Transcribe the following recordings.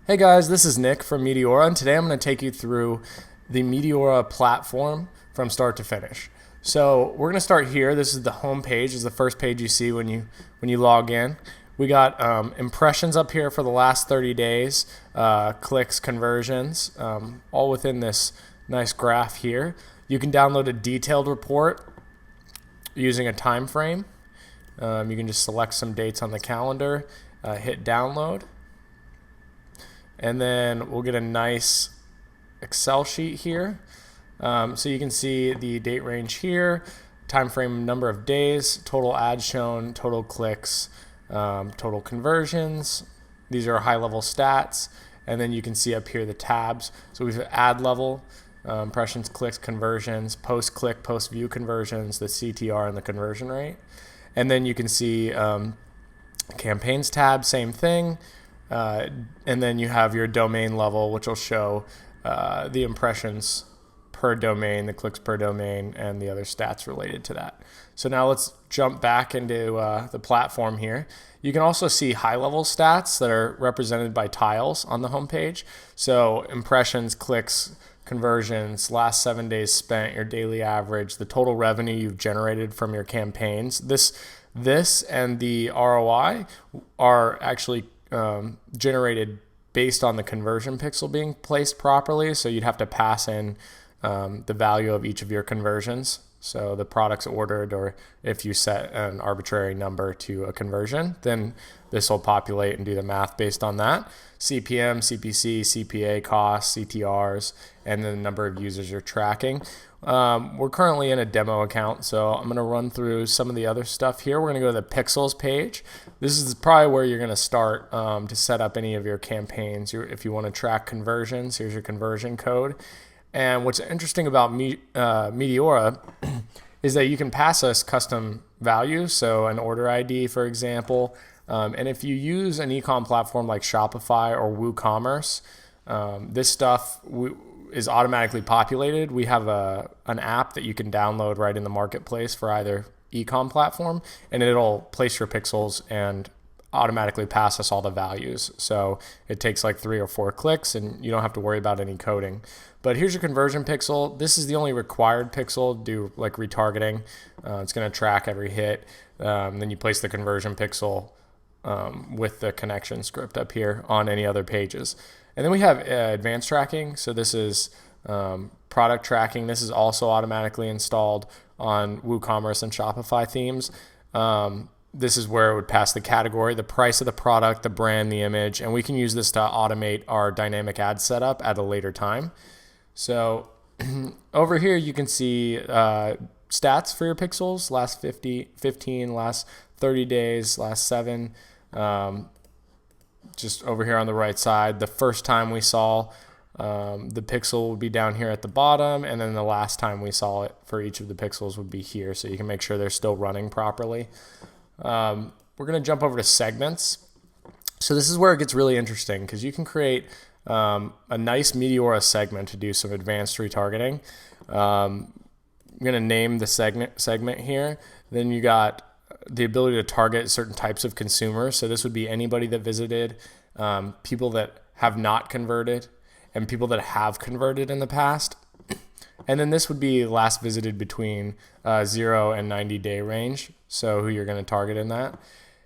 Hey guys, this is Nick from Meteora, and today I'm going to take you through the Meteora platform from start to finish. So we're going to start here. This is the home page. This is the first page you see when you log in. We got impressions up here for the last 30 days, clicks, conversions, all within this nice graph here. You can download a detailed report using a time frame. You can just select some dates on the calendar, hit download. And then we'll get a nice Excel sheet here. So you can see the date range here, time frame, number of days, total ads shown, total clicks, total conversions. These are high level stats. And then you can see up here the tabs. So we have ad level, impressions, clicks, conversions, post click, post view conversions, the CTR and the conversion rate. And then you can see campaigns tab, same thing. And then you have your domain level, which will show the impressions per domain, the clicks per domain, and the other stats related to that. So now let's jump back into the platform here. You can also see high-level stats that are represented by tiles on the homepage. So impressions, clicks, conversions, last 7 days spent, your daily average, the total revenue you've generated from your campaigns. This and the ROI are actually generated based on the conversion pixel being placed properly. So you'd have to pass in the value of each of your conversions. So the products ordered, or if you set an arbitrary number to a conversion, then this will populate and do the math based on that. CPM, CPC, CPA costs, CTRs, and then the number of users you're tracking. We're currently in a demo account, so I'm going to run through some of the other stuff here. We're going to go to the pixels page. This is probably where you're going to start to set up any of your campaigns. If you want to track conversions, here's your conversion code. And what's interesting about Meteora is that you can pass us custom values, so an order ID, for example. And if you use an e-com platform like Shopify or WooCommerce, this stuff is automatically populated. We have an app that you can download right in the marketplace for either e-com platform, and it'll place your pixels and automatically pass us all the values. So it takes like 3 or 4 clicks, and you don't have to worry about any coding. But here's your conversion pixel. This is the only required pixel to do like retargeting. It's going to track every hit. Then you place the conversion pixel with the connection script up here on any other pages. And then we have advanced tracking. So this is product tracking. This is also automatically installed on WooCommerce and Shopify themes. This is where it would pass the category, the price of the product, the brand, the image, and we can use this to automate our dynamic ad setup at a later time. So over here you can see stats for your pixels, last 15, last 30 days, last 7. Just over here on the right side, the first time we saw the pixel would be down here at the bottom, and then the last time we saw it for each of the pixels would be here, so you can make sure they're still running properly. We're going to jump over to segments. So this is where it gets really interesting, because you can create a nice Meteora segment to do some advanced retargeting. I'm going to name the segment here. Then you got the ability to target certain types of consumers. So this would be anybody that visited, people that have not converted, and people that have converted in the past. And then this would be last visited between 0 and 90-day range, so who you're going to target in that.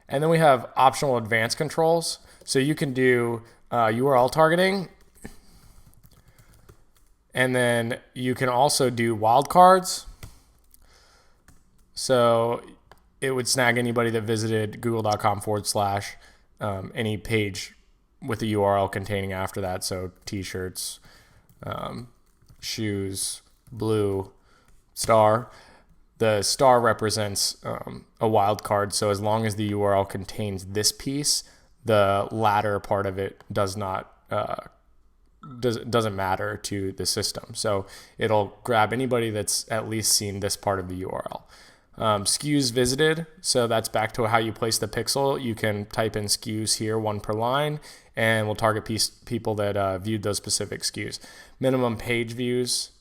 And then we have optional advanced controls. So you can do URL targeting, and then you can also do wildcards. So it would snag anybody that visited google.com/ any page with the URL containing after that. So t-shirts, shoes, blue, star. The star represents a wildcard. So as long as the URL contains this piece, the latter part of it doesn't matter to the system. So it'll grab anybody that's at least seen this part of the URL. SKUs visited, so that's back to how you place the pixel. You can type in SKUs here, 1 per line, and we'll target people that viewed those specific SKUs. Minimum page views,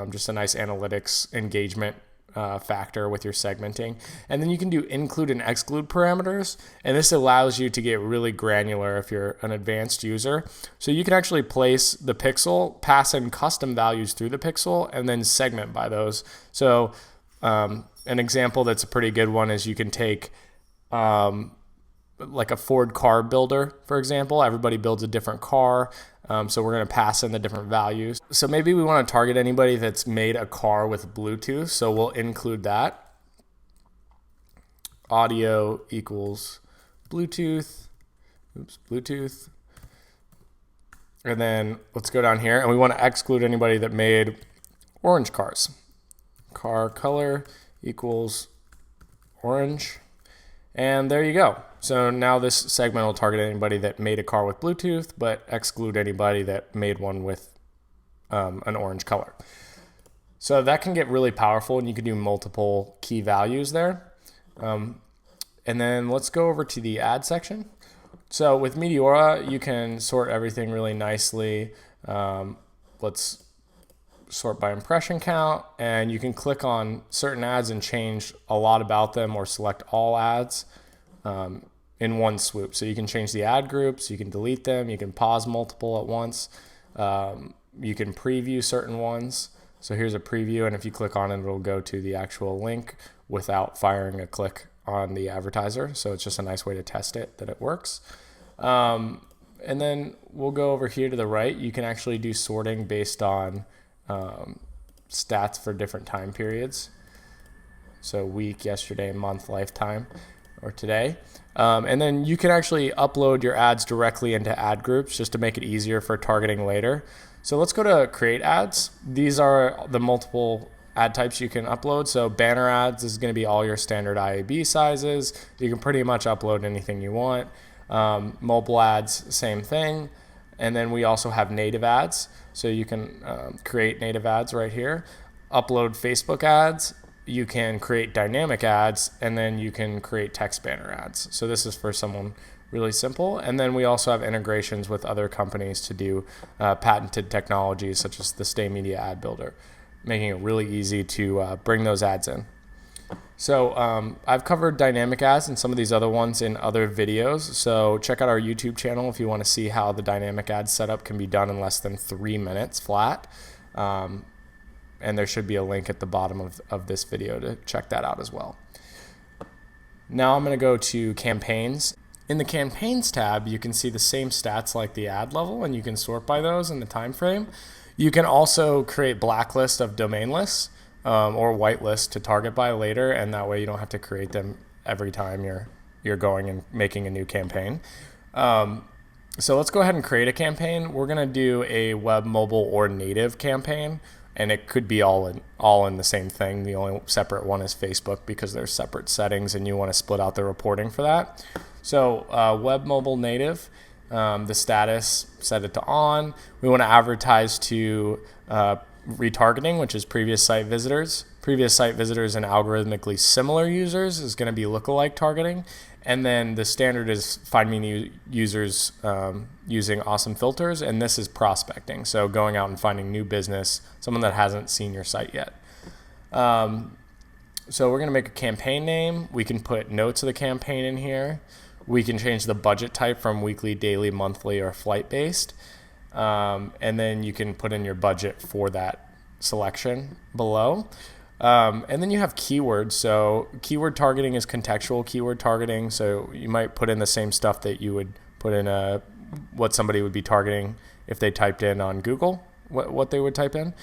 just a nice analytics engagement factor with your segmenting. And then you can do include and exclude parameters. And this allows you to get really granular if you're an advanced user. So you can actually place the pixel, pass in custom values through the pixel, and then segment by those. So an example that's a pretty good one is you can take like a Ford car builder, for example. Everybody builds a different car. So we're going to pass in the different values. So maybe we want to target anybody that's made a car with Bluetooth. So we'll include that. Audio equals Bluetooth. Bluetooth. And then let's go down here, and we want to exclude anybody that made orange cars. Car color equals orange. And there you go. So now this segment will target anybody that made a car with Bluetooth, but exclude anybody that made one with an orange color. So that can get really powerful, and you can do multiple key values there. And then let's go over to the ad section. So with Meteora, you can sort everything really nicely. Let's sort by impression count, and you can click on certain ads and change a lot about them, or select all ads in one swoop. So you can change the ad groups, you can delete them, you can pause multiple at once, you can preview certain ones. So here's a preview, and if you click on it, it'll go to the actual link without firing a click on the advertiser. So it's just a nice way to test it, that it works. And then we'll go over here to the right. You can actually do sorting based on stats for different time periods. So week, yesterday, month, lifetime, or today. And then you can actually upload your ads directly into ad groups just to make it easier for targeting later. So let's go to create ads. These are the multiple ad types you can upload. So banner ads is going to be all your standard IAB sizes. You can pretty much upload anything you want. Mobile ads, same thing. And then we also have native ads. So you can create native ads right here. Upload Facebook ads. You can create dynamic ads, and then you can create text banner ads. So this is for someone really simple. And then we also have integrations with other companies to do patented technologies such as the Stay Media Ad Builder, making it really easy to bring those ads in. So I've covered dynamic ads and some of these other ones in other videos. So check out our YouTube channel if you want to see how the dynamic ad setup can be done in less than 3 minutes flat. And there should be a link at the bottom of this video to check that out as well. Now I'm going to go to campaigns. In the campaigns tab, you can see the same stats like the ad level, and you can sort by those in the time frame. You can also create blacklist of domain lists or whitelist to target by later, and that way you don't have to create them every time you're going and making a new campaign. So let's go ahead and create a campaign. We're going to do a web, mobile, or native campaign. And it could be all in the same thing. The only separate one is Facebook because there's separate settings and you want to split out the reporting for that. So web, mobile, native, the status, set it to on. We want to advertise to retargeting, which is previous site visitors. Previous site visitors and algorithmically similar users is going to be lookalike targeting. And then the standard is find me new users using awesome filters, and this is prospecting. So going out and finding new business, someone that hasn't seen your site yet. So we're going to make a campaign name. We can put notes of the campaign in here. We can change the budget type from weekly, daily, monthly, or flight-based. And then you can put in your budget for that selection below. And then you have keywords. So keyword targeting is contextual keyword targeting. So you might put in the same stuff that you would put in what somebody would be targeting if they typed in on Google, what they would type in.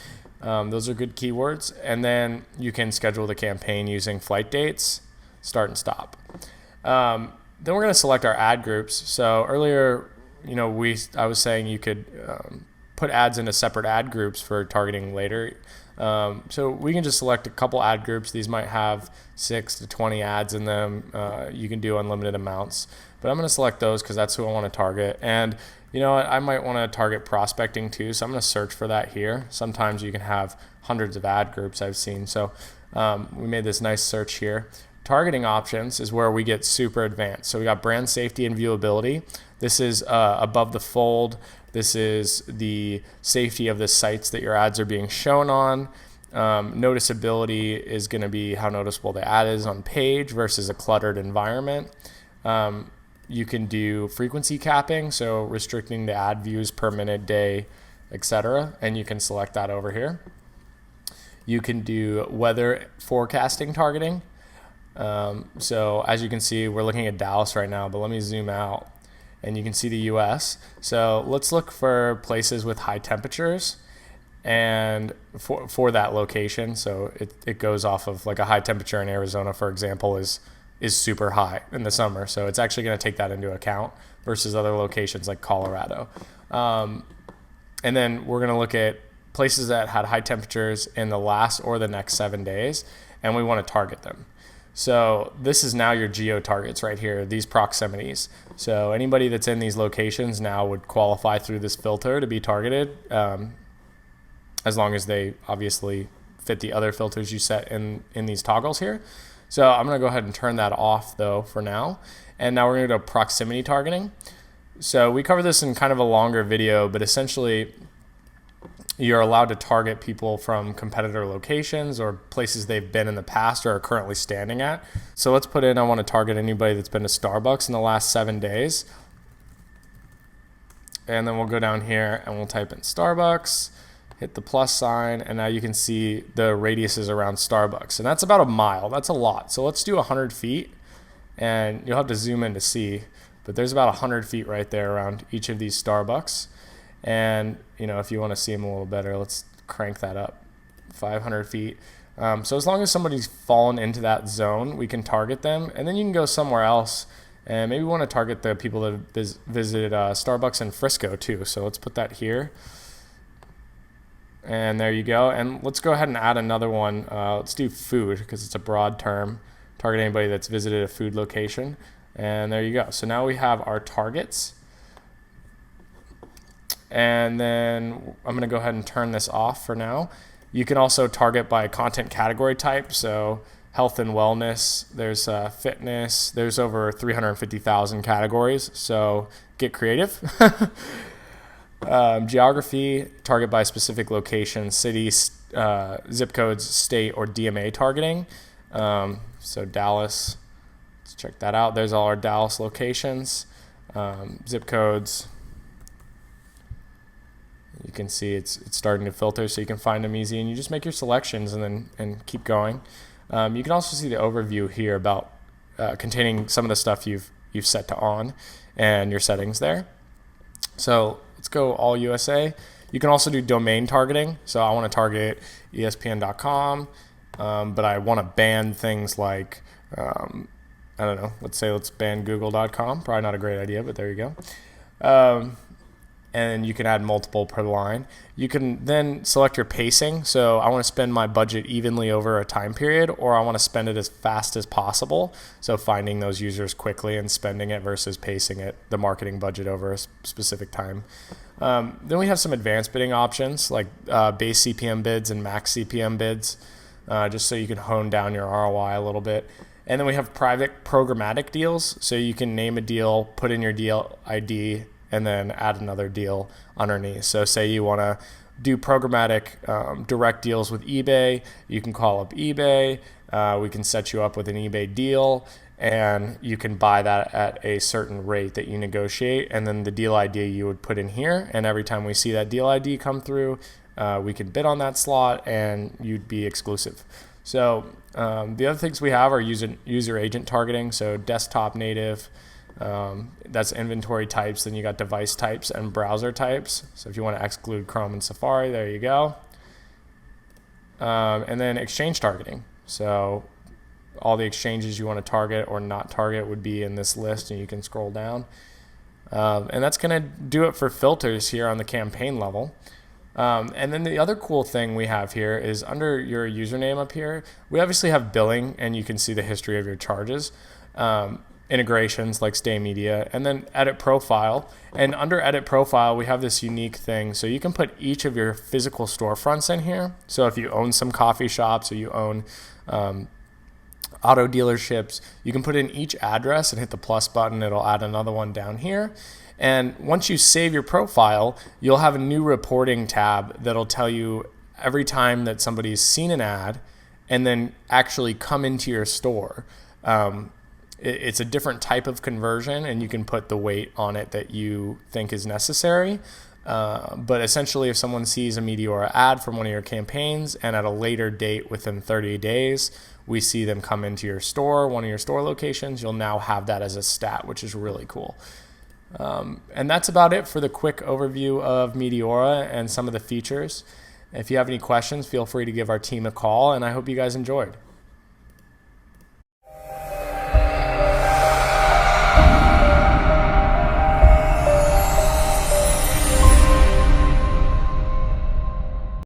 Those are good keywords. And then you can schedule the campaign using flight dates, start and stop. Then we're going to select our ad groups. So earlier, I was saying you could put ads into separate ad groups for targeting later. So we can just select a couple ad groups. These might have 6 to 20 ads in them. You can do unlimited amounts, but I'm going to select those because that's who I want to target. And I might want to target prospecting too. So I'm going to search for that here. Sometimes you can have hundreds of ad groups I've seen. So we made this nice search here. Targeting options is where we get super advanced. So we got brand safety and viewability. This is above the fold. This is the safety of the sites that your ads are being shown on. Noticeability is going to be how noticeable the ad is on page versus a cluttered environment. You can do frequency capping, so restricting the ad views per minute, day, etc. And you can select that over here. You can do weather forecasting targeting. So as you can see, we're looking at Dallas right now, but let me zoom out and you can see the US. So let's look for places with high temperatures and for that location. So it goes off of like a high temperature in Arizona, for example, is super high in the summer. So it's actually going to take that into account versus other locations like Colorado. And then we're going to look at places that had high temperatures in the last or the next 7 days, and we want to target them. So this is now your geo targets right here, these proximities. So anybody that's in these locations now would qualify through this filter to be targeted, as long as they obviously fit the other filters you set in these toggles here. So I'm going to go ahead and turn that off though for now. And now we're going to go proximity targeting. So we covered this in kind of a longer video, but essentially you're allowed to target people from competitor locations or places they've been in the past or are currently standing at. So let's put in, I want to target anybody that's been to Starbucks in the last 7 days. And then we'll go down here and we'll type in Starbucks, hit the plus sign, and now you can see the radiuses around Starbucks. And that's about a mile. That's a lot. So let's do 100 feet, and you'll have to zoom in to see, but there's about 100 feet right there around each of these Starbucks. And if you want to see them a little better, let's crank that up, 500 feet. So as long as somebody's fallen into that zone, we can target them, and then you can go somewhere else. And maybe we want to target the people that visited Starbucks in Frisco too. So let's put that here. And there you go. And let's go ahead and add another one. Let's do food because it's a broad term. Target anybody that's visited a food location. And there you go. So now we have our targets. And then I'm going to go ahead and turn this off for now. You can also target by content category type. So health and wellness, there's fitness, there's over 350,000 categories. So get creative. Geography, target by specific location, city, zip codes, state, or DMA targeting. So Dallas, let's check that out. There's all our Dallas locations, zip codes. You can see it's starting to filter, so you can find them easy, and you just make your selections and keep going. You can also see the overview here about containing some of the stuff you've set to on and your settings there. So let's go all USA. You can also do domain targeting. So I want to target ESPN.com, but I want to ban things like, I don't know, let's ban Google.com. Probably not a great idea, but there you go. And you can add multiple per line. You can then select your pacing. So I want to spend my budget evenly over a time period, or I want to spend it as fast as possible. So finding those users quickly and spending it versus pacing it, the marketing budget over a specific time. Then we have some advanced bidding options like base CPM bids and max CPM bids, just so you can hone down your ROI a little bit. And then we have private programmatic deals. So you can name a deal, put in your deal ID, and then add another deal underneath. So say you want to do programmatic direct deals with eBay, you can call up eBay. We can set you up with an eBay deal, and you can buy that at a certain rate that you negotiate. And then the deal ID you would put in here, and every time we see that deal ID come through, we can bid on that slot, and you'd be exclusive. So the other things we have are user agent targeting, so desktop native. That's inventory types. Then you got device types and browser types. So if you want to exclude Chrome and Safari, there you go. And then exchange targeting. So all the exchanges you want to target or not target would be in this list, and you can scroll down. And that's going to do it for filters here on the campaign level. And then the other cool thing we have here is under your username up here, we obviously have billing, and you can see the history of your charges. Integrations like Stay Media, and then edit profile. And under edit profile, we have this unique thing. So you can put each of your physical storefronts in here. So if you own some coffee shops or you own auto dealerships, you can put in each address and hit the plus button. It'll add another one down here. And once you save your profile, you'll have a new reporting tab that'll tell you every time that somebody's seen an ad and then actually come into your store. It's a different type of conversion, and you can put the weight on it that you think is necessary. But essentially, if someone sees a Meteora ad from one of your campaigns and at a later date within 30 days, we see them come into your store, one of your store locations, you'll now have that as a stat, which is really cool. And that's about it for the quick overview of Meteora and some of the features. If you have any questions, feel free to give our team a call, and I hope you guys enjoyed.